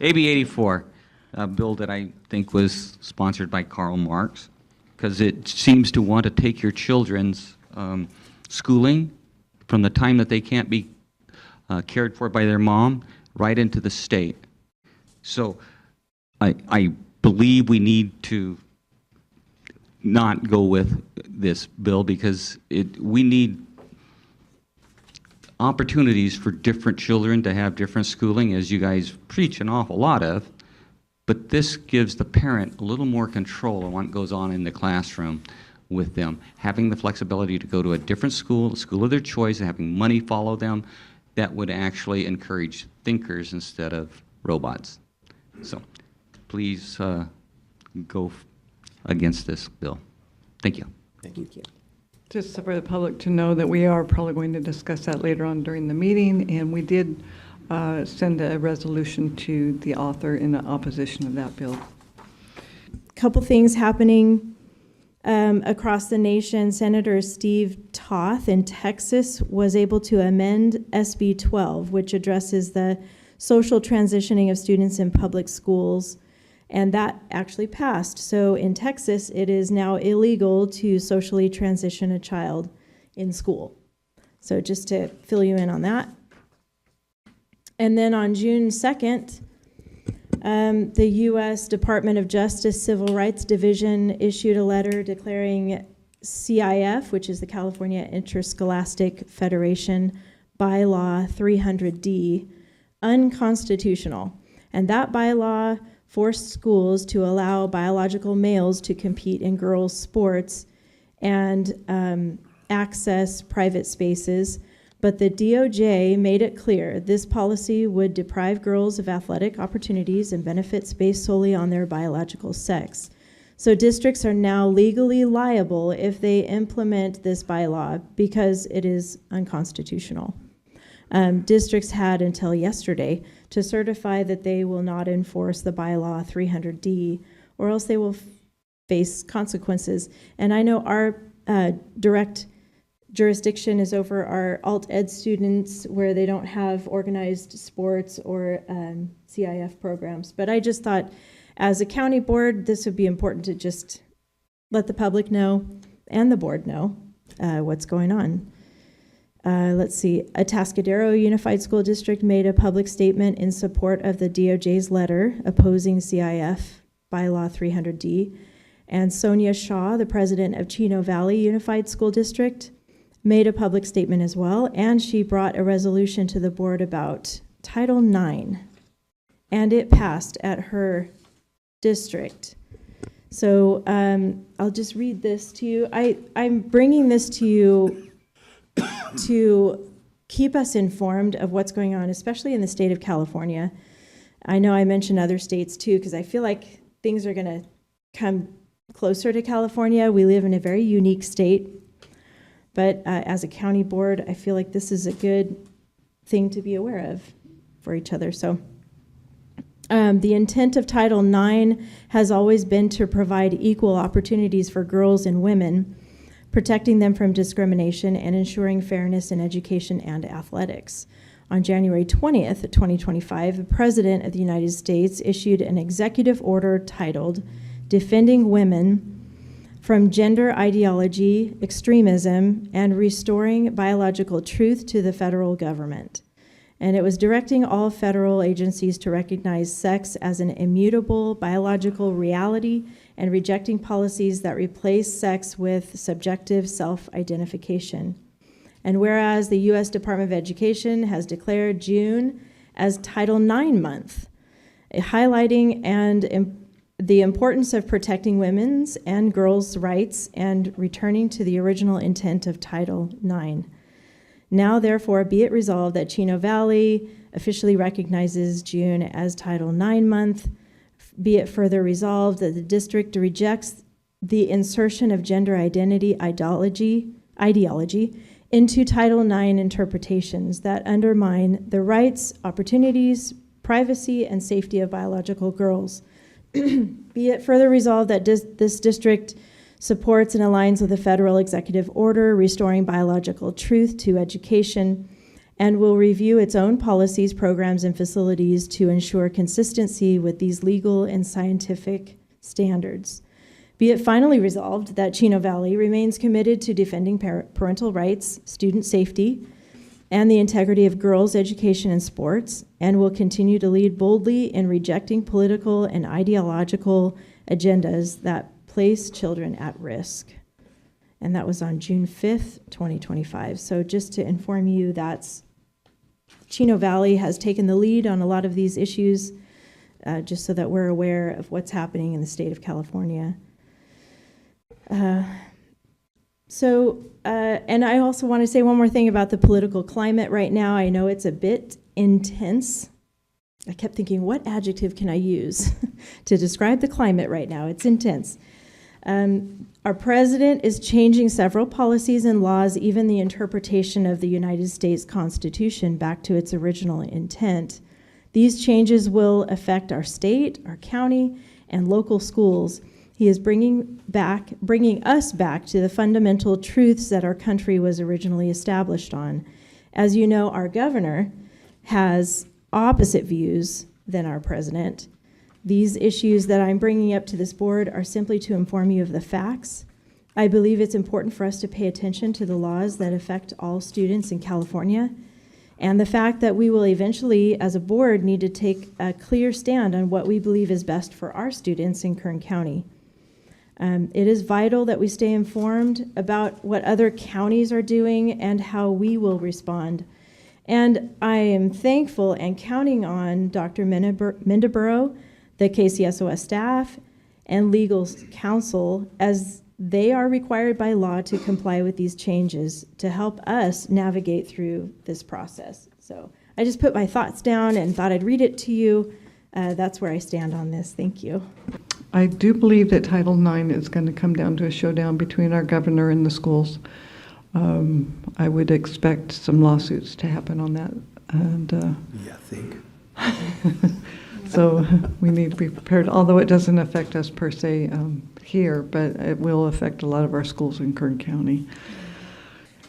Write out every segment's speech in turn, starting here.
AB 84, a bill that I think was sponsored by Karl Marx, because it seems to want to take your children's schooling from the time that they can't be cared for by their mom right into the state. So I believe we need to not go with this bill because we need opportunities for different children to have different schooling, as you guys preach an awful lot of, but this gives the parent a little more control on what goes on in the classroom with them. Having the flexibility to go to a different school, a school of their choice, and having money follow them, that would actually encourage thinkers instead of robots. So please go against this bill. Thank you. Thank you. Just for the public to know that we are probably going to discuss that later on during the meeting, and we did send a resolution to the author in opposition of that bill. Couple things happening across the nation. Senator Steve Toth in Texas was able to amend SB 12, which addresses the social transitioning of students in public schools, and that actually passed. So in Texas, it is now illegal to socially transition a child in school. So just to fill you in on that. And then on June 2nd, the U.S. Department of Justice Civil Rights Division issued a letter declaring CIF, which is the California Interscholastic Federation, bylaw 300D, unconstitutional. And that bylaw forced schools to allow biological males to compete in girls' sports and access private spaces. But the DOJ made it clear this policy would deprive girls of athletic opportunities and benefits based solely on their biological sex. So districts are now legally liable if they implement this bylaw because it is unconstitutional. Districts had until yesterday to certify that they will not enforce the bylaw 300D, or else they will face consequences. And I know our direct jurisdiction is over our alt ed students where they don't have organized sports or CIF programs. But I just thought as a county board, this would be important to just let the public know and the board know what's going on. Let's see, Atascadero Unified School District made a public statement in support of the DOJ's letter opposing CIF bylaw 300D. And Sonia Shaw, the president of Chino Valley Unified School District, made a public statement as well, and she brought a resolution to the board about Title IX, and it passed at her district. So I'll just read this to you. I'm bringing this to you to keep us informed of what's going on, especially in the state of California. I know I mentioned other states too, because I feel like things are going to come closer to California. We live in a very unique state. But as a county board, I feel like this is a good thing to be aware of for each other. So the intent of Title IX has always been to provide equal opportunities for girls and women, protecting them from discrimination and ensuring fairness in education and athletics. On January 20th, 2025, the President of the United States issued an executive order titled Defending Women from Gender Ideology, Extremism, and Restoring Biological Truth to the Federal Government. And it was directing all federal agencies to recognize sex as an immutable biological reality and rejecting policies that replace sex with subjective self-identification. And whereas the U.S. Department of Education has declared June as Title IX month, highlighting the importance of protecting women's and girls' rights and returning to the original intent of Title IX. Now, therefore, be it resolved that Chino Valley officially recognizes June as Title IX month. Be it further resolved that the district rejects the insertion of gender identity ideology into Title IX interpretations that undermine the rights, opportunities, privacy, and safety of biological girls. Be it further resolved that this district supports and aligns with the federal executive order restoring biological truth to education and will review its own policies, programs, and facilities to ensure consistency with these legal and scientific standards. Be it finally resolved that Chino Valley remains committed to defending parental rights, student safety, and the integrity of girls' education and sports, and will continue to lead boldly in rejecting political and ideological agendas that place children at risk. And that was on June 5th, 2025. So just to inform you, that's Chino Valley has taken the lead on a lot of these issues, just so that we're aware of what's happening in the state of California. And I also want to say one more thing about the political climate right now. I know it's a bit intense. I kept thinking, what adjective can I use to describe the climate right now? It's intense. Our president is changing several policies and laws, even the interpretation of the United States Constitution back to its original intent. These changes will affect our state, our county, and local schools. He is bringing us back to the fundamental truths that our country was originally established on. As you know, our governor has opposite views than our president. These issues that I'm bringing up to this board are simply to inform you of the facts. I believe it's important for us to pay attention to the laws that affect all students in California, and the fact that we will eventually, as a board, need to take a clear stand on what we believe is best for our students in Kern County. It is vital that we stay informed about what other counties are doing and how we will respond. And I am thankful and counting on Dr. Mendeborough, the KCSOS staff, and legal counsel, as they are required by law to comply with these changes to help us navigate through this process. So I just put my thoughts down and thought I'd read it to you. That's where I stand on this. Thank you. I do believe that Title IX is going to come down to a showdown between our governor and the schools. I would expect some lawsuits to happen on that. And Yeah, I think. so we need to be prepared, although it doesn't affect us per se here, but it will affect a lot of our schools in Kern County.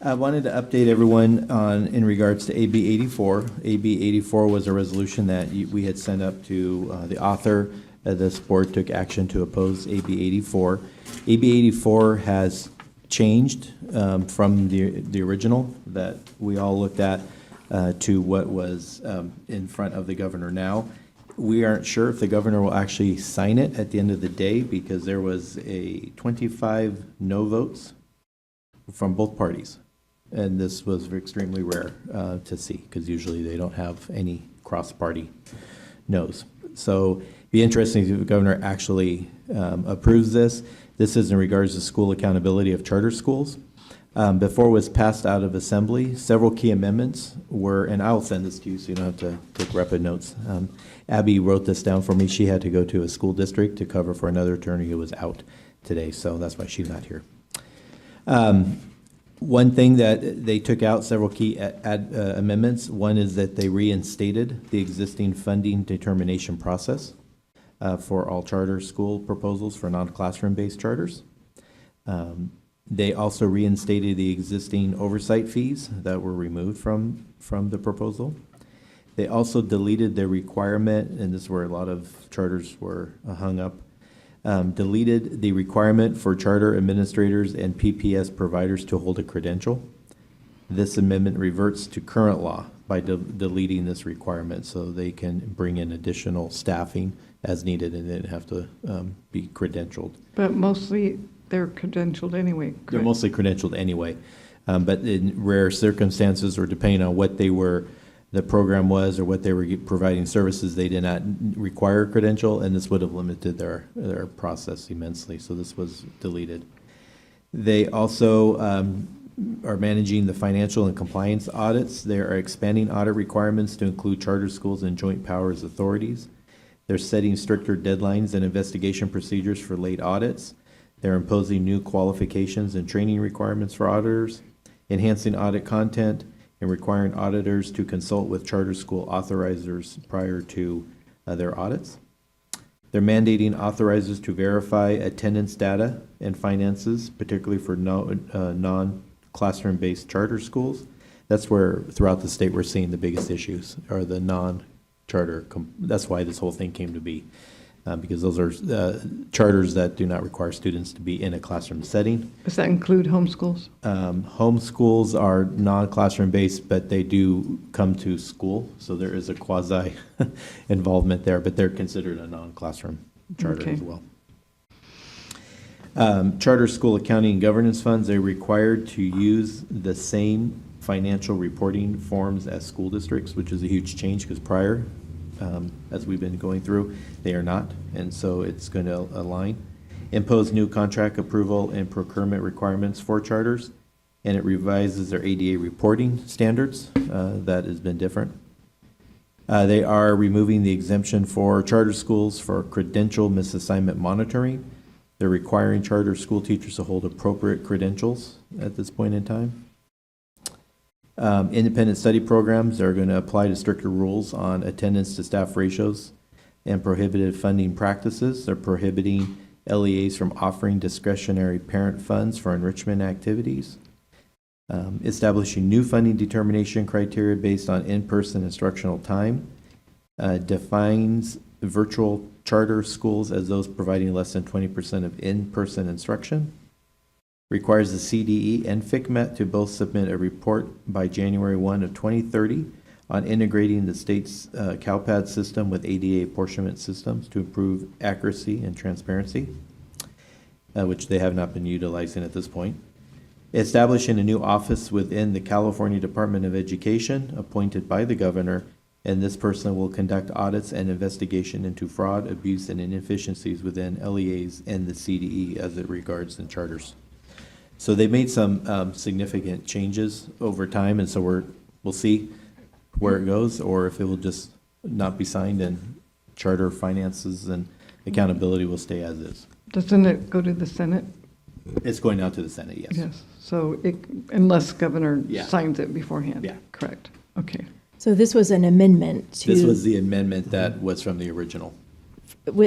I wanted to update everyone in regards to AB 84. AB 84 was a resolution that we had sent up to the author. This board took action to oppose AB 84. AB 84 has changed from the original that we all looked at to what was in front of the governor now. We aren't sure if the governor will actually sign it at the end of the day because there was a 25 no votes from both parties. And this was extremely rare to see because usually they don't have any cross-party no's. So it'd be interesting if the governor actually approves this. This is in regards to school accountability of charter schools. Before it was passed out of assembly, several key amendments were, and I'll send this to you so you don't have to take rapid notes. Abby wrote this down for me. She had to go to a school district to cover for another attorney who was out today, so that's why she's not here. One thing that they took out, several key amendments. One is that they reinstated the existing funding determination process for all charter school proposals for non-classroom based charters. They also reinstated the existing oversight fees that were removed from the proposal. They also deleted the requirement, and this is where a lot of charters were hung up, deleted the requirement for charter administrators and PPS providers to hold a credential. This amendment reverts to current law by deleting this requirement so they can bring in additional staffing as needed and then have to be credentialed. But mostly they're credentialed anyway. Correct? They're mostly credentialed anyway, but in rare circumstances or depending on what the program was or what they were providing services, they did not require a credential, and this would have limited their process immensely. So this was deleted. They also are managing the financial and compliance audits. They are expanding audit requirements to include charter schools and joint powers authorities. They're setting stricter deadlines and investigation procedures for late audits. They're imposing new qualifications and training requirements for auditors, enhancing audit content, and requiring auditors to consult with charter school authorizers prior to their audits. They're mandating authorizers to verify attendance data and finances, particularly for non-classroom-based charter schools. That's where throughout the state we're seeing the biggest issues are the non-charter. That's why this whole thing came to be, because those are charters that do not require students to be in a classroom setting. Does that include homeschools? Homeschools are non-classroom based, but they do come to school, so there is a quasi involvement there, but they're considered a non-classroom charter Okay. as well. Charter school accounting and governance funds, they're required to use the same financial reporting forms as school districts, which is a huge change because prior, as we've been going through, they are not, and so it's going to align. Impose new contract approval and procurement requirements for charters, and it revises their ADA reporting standards. That has been different. They are removing the exemption for charter schools for credential misassignment monitoring. They're requiring charter school teachers to hold appropriate credentials at this point in time. Independent study programs are going to apply to stricter rules on attendance to staff ratios and prohibited funding practices. They're prohibiting LEAs from offering discretionary parent funds for enrichment activities. Establishing new funding determination criteria based on in-person instructional time. Defines virtual charter schools as those providing less than 20% of in-person instruction. Requires the CDE and FCMET to both submit a report by January 1 of 2030 on integrating the state's CalPAD system with ADA apportionment systems to improve accuracy and transparency, which they have not been utilizing at this point. Establishing a new office within the California Department of Education appointed by the governor, and this person will conduct audits and investigation into fraud, abuse, and inefficiencies within LEAs and the CDE as it regards the charters. So they made some significant changes over time, and so we'll see where it goes, or if it will just not be signed and charter finances and accountability will stay as is. Doesn't it go to the Senate? It's going out to the Senate, yes. Yes. So unless governor Yeah. signs it beforehand? Yeah. Correct. Okay. So this was an amendment to. This was the amendment that was from the original.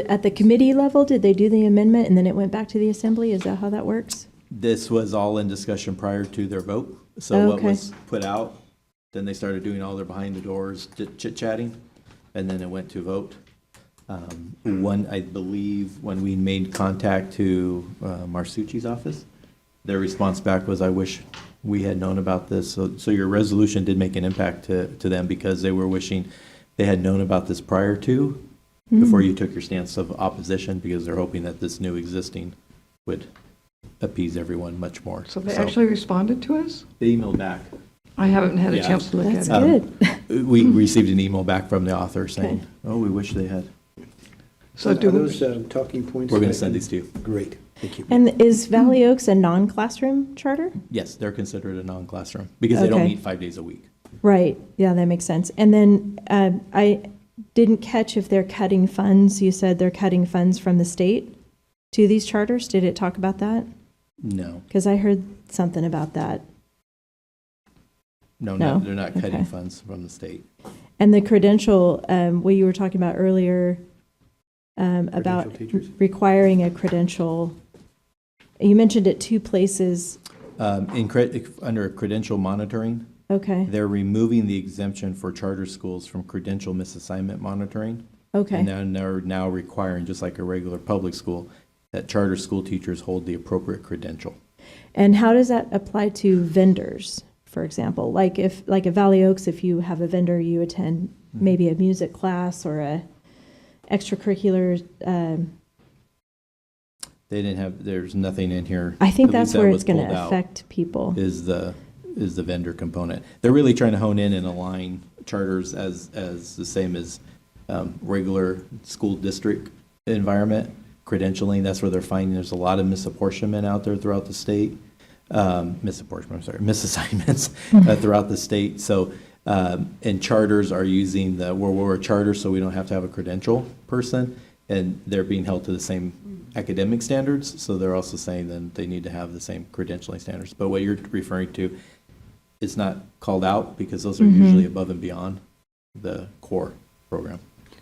At the committee level, did they do the amendment and then it went back to the assembly? Is that how that works? This was all in discussion prior to their vote. So what Okay. was put out, then they started doing all their behind the doors chit-chatting, and then it went to vote. I believe, when we made contact to Marsucci's office, their response back was, "I wish we had known about this." So your resolution did make an impact to them because they were wishing they had known about this prior to, before you took your stance of opposition, because they're hoping that this new existing would appease everyone much more. So they actually responded to us? They emailed back. I haven't had a Yeah. chance to look That's at it. good. We received an email back from the author saying, Okay. "Oh, we wish they had." So Are do those talking points? We're going that to send I these to you. can- Great, thank you. And is Valley Oaks a non-classroom charter? Yes, they're considered a non-classroom because they don't Okay. meet 5 days a week. Right, yeah, that makes sense. And then I didn't catch if they're cutting funds. You said they're cutting funds from the state to these charters. Did it talk about that? No, Because I heard something about that. no, No? they're not cutting Okay. funds from the state. And the credential, what you were talking about earlier, about Credential teachers? requiring a credential, you mentioned it two places. Under credential monitoring, Okay, they're removing the exemption for charter schools from credential misassignment monitoring. okay. And then they're now requiring, just like a regular public school, that charter school teachers hold the appropriate credential. And how does that apply to vendors, for example? Like at Valley Oaks, if you have a vendor, you attend maybe a music class or a extracurricular. They didn't have, there's nothing in here. I think at least that's that where was it's going pulled to out, affect people. Is the vendor component. They're really trying to hone in and align charters as the same as regular school district environment. Credentialing, that's where they're finding there's a lot of misapportionment out there throughout the state. Misassignments throughout the state. So, and charters are using we're a charter, so we don't have to have a credential person, and they're being held to the same academic standards. So they're also saying then they need to have the same credentialing standards. But what you're referring to is not called out because those are usually above and beyond the core program.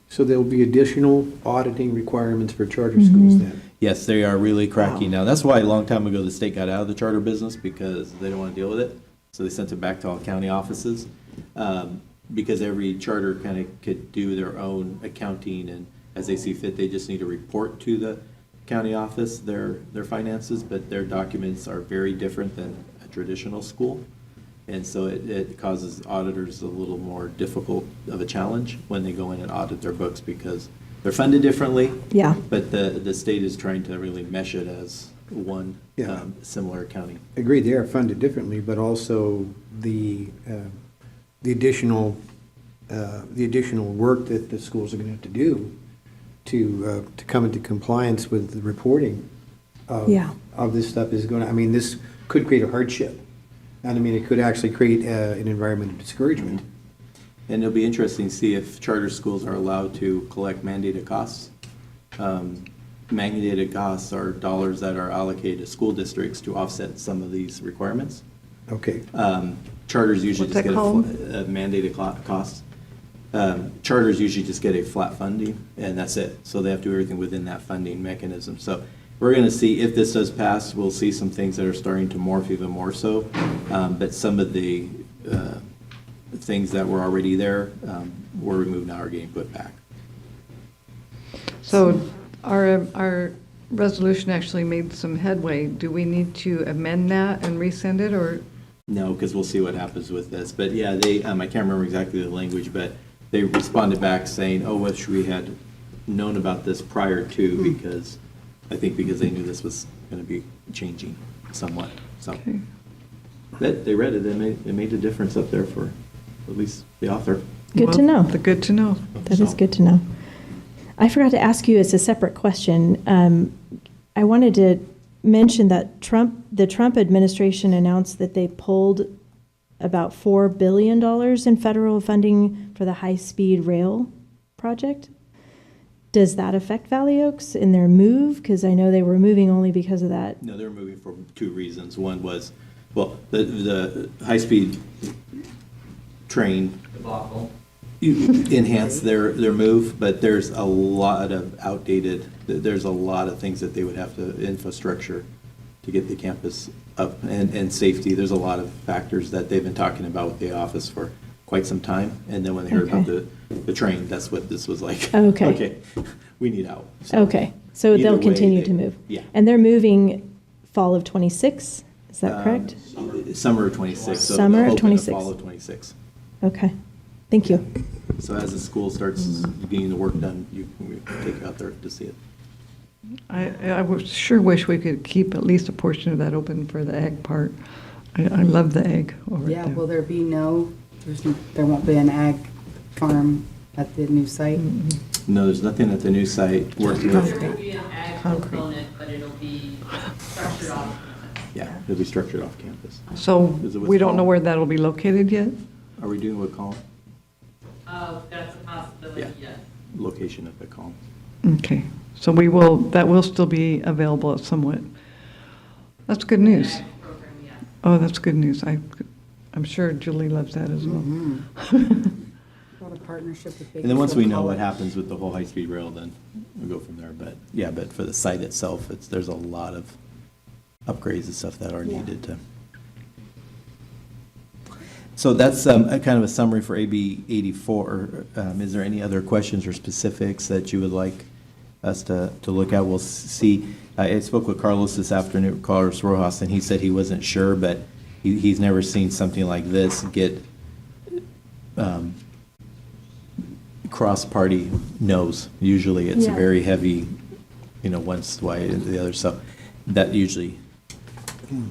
So there'll be additional auditing requirements for charter schools then? Yes, they are really cracking down. That's why a long time ago the state got out of the charter business because they don't want to deal with it. So they sent it back to all county offices, because every charter kind of could do their own accounting, and as they see fit, they just need to report to the county office their finances, but their documents are very different than a traditional school. And so it causes auditors a little more difficult of a challenge when they go in and audit their books, because they're funded differently. Yeah. But the state is trying to really mesh it as one Yeah. similar accounting. Agreed, they are funded differently, but also the additional work that the schools are going to have to do to come into compliance with the reporting Yeah. of this stuff is going to, I mean, this could create a hardship. And I mean, it could actually create an environment of discouragement. And it'll be interesting to see if charter schools are allowed to collect mandated costs. Mandated costs are dollars that are allocated to school districts to offset some of these requirements. Okay. Charters usually What's just that get called? a mandated costs. Charters usually just get a flat funding, and that's it. So they have to do everything within that funding mechanism. So we're going to see, if this does pass, we'll see some things that are starting to morph even more so. But some of the things that were already there were removed, now are getting put back. So our resolution actually made some headway. Do we need to amend that and resend it, or? No, because we'll see what happens with this. But yeah, they, I can't remember exactly the language, but they responded back saying, oh, wish we had known about this prior to, because I think because they knew this was going to be changing somewhat. So, Okay. but they read it, and it made a difference up there for at least the author. Good to Well, know. Good to know. That is good to know. I forgot to ask you, it's a separate question. I wanted to mention that the Trump administration announced that they pulled about $4 billion in federal funding for the high-speed rail project. Does that affect Valley Oaks in their move? Because I know they were moving only because of that. No, they were moving for two reasons. One was, well, the high-speed train enhance their move, but there's a lot of there's a lot of things that they would have to, infrastructure to get the campus up, and safety. There's a lot of factors that they've been talking about with the office for quite some time, and then when they heard about the train, that's what this was like. Okay. Okay, we need out. So Okay, so either they'll way, continue to move? Yeah. And they're moving fall of '26, is that correct? Summer of '26. So Summer they'll of open the 26. Fall of '26. Okay, thank you. So as the school starts getting the work done, you can take it out there to see it. I would sure wish we could keep at least a portion of that open for the egg part. I love the egg over Yeah, there. will there be there won't be an ag farm at the new site? No, there's nothing at the new site working There with, will be an ag component, but it'll be structured off campus. yeah, it'll be structured off campus. So Is it with we don't know Colin? where that'll be located yet? Are we doing what column? That's a possibility, Yeah. yes. Location of the column. Okay, so that will still be available somewhat. That's good news. Ag program, yes. Oh, that's good news. I'm sure Julie loves that as well. What a partnership with And then once we know Bakersfield what College. happens with the whole high-speed rail, then we'll go from there. But yeah, but for the site itself, there's a lot of upgrades and stuff that are needed to. So that's a kind of a summary for AB 84. Is there any other questions or specifics that you would like us to look at? We'll see. I spoke with Carlos this afternoon, Carlos Rojas, and he said he wasn't sure, but he's never seen something like this get cross-party no's. Usually it's Yeah. very heavy, one's white and the other. So that usually,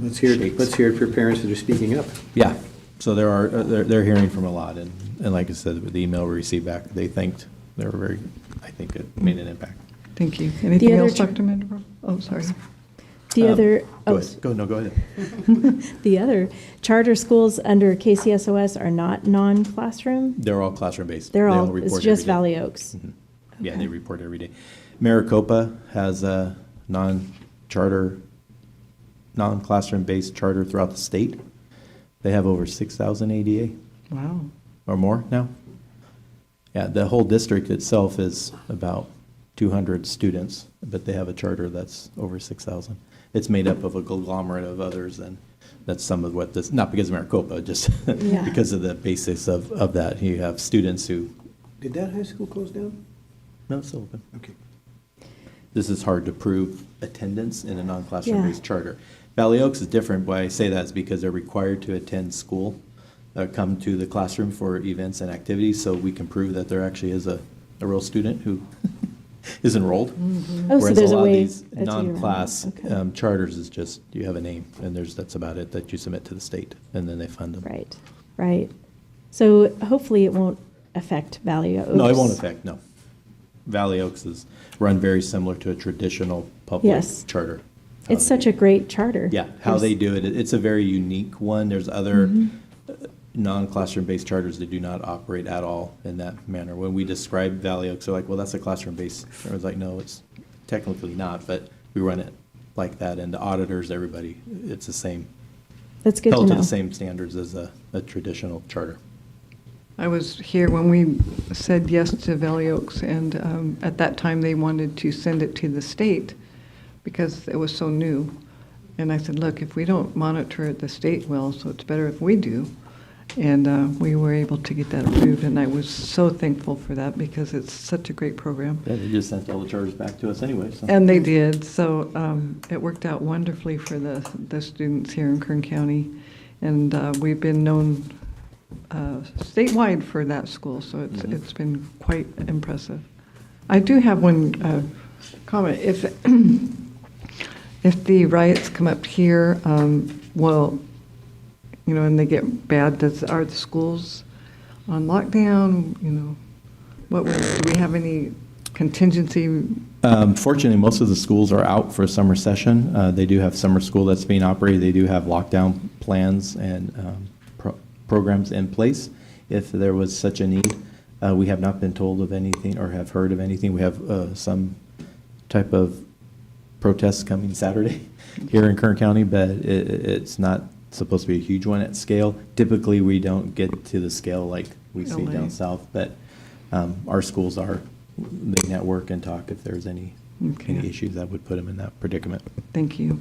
Let's hear Shakes. it for parents that are speaking up. yeah. So they're hearing from a lot, and like I said, with the email we received back, they thanked. They were very, I think it made an impact. Thank you. Anything other else, tr- Dr. Mandelbrot? Oh, sorry. The other, Go oh, ahead. Go ahead. the other charter schools under KCSOS are not non-classroom? They're all classroom-based. They're They all, report it's every just day. Valley Oaks? Yeah, they report every day. Maricopa has a non-charter, non-classroom-based charter throughout the state. They have over 6,000 ADA Wow. or more now. Yeah, the whole district itself is about 200 students, but they have a charter that's over 6,000. It's made up of a conglomerate of others, and that's some of what this, not because of Maricopa, just Yeah. because of the basics of that. You have students who, Did that high school close down? no, it's still open. Okay. This is hard to prove attendance in a non-classroom-based charter. Valley Oaks is different. Why I say that is because they're required to attend school, come to the classroom for events and activities, so we can prove that there actually is a real student who is enrolled. Oh, so Whereas there's a a lot of way. these that's a way around non-class it. Okay. charters is just, you have a name, and that's about it, that you submit to the state, and then they fund them. Right, right. So hopefully it won't affect Valley Oaks. No, it won't affect, no. Valley Oaks is run very similar to a traditional public Yes. charter. It's such a great charter. Yeah, how they do it, it's a very unique one. There's other non-classroom-based charters that do not operate at all in that manner. When we describe Valley Oaks, they're like, well, that's a classroom-based. I was like, no, it's technically not, but we run it like that. And the auditors, everybody, it's the same, That's good to held to know. the same standards as a traditional charter. I was here when we said yes to Valley Oaks, and at that time, they wanted to send it to the state because it was so new. And I said, look, if we don't monitor it, the state will, so it's better if we do. And we were able to get that approved, and I was so thankful for that because it's such a great program. Yeah, they just sent all the charters back to us anyway, so. And they did, so it worked out wonderfully for the students here in Kern County. And we've been known statewide for that school, so it's been quite impressive. I do have one comment. If the riots come up here, well, you know, and they get bad, are the schools on lockdown? You know, do we have any contingency? Fortunately, most of the schools are out for a summer session. They do have summer school that's being operated. They do have lockdown plans and programs in place if there was such a need. We have not been told of anything or have heard of anything. We have some type of protest coming Saturday here in Kern County, but it's not supposed to be a huge one at scale. Typically, we don't get to the scale like we see LA. down south, but our schools they network and talk if there's any Okay. issues that would put them in that predicament. Thank you.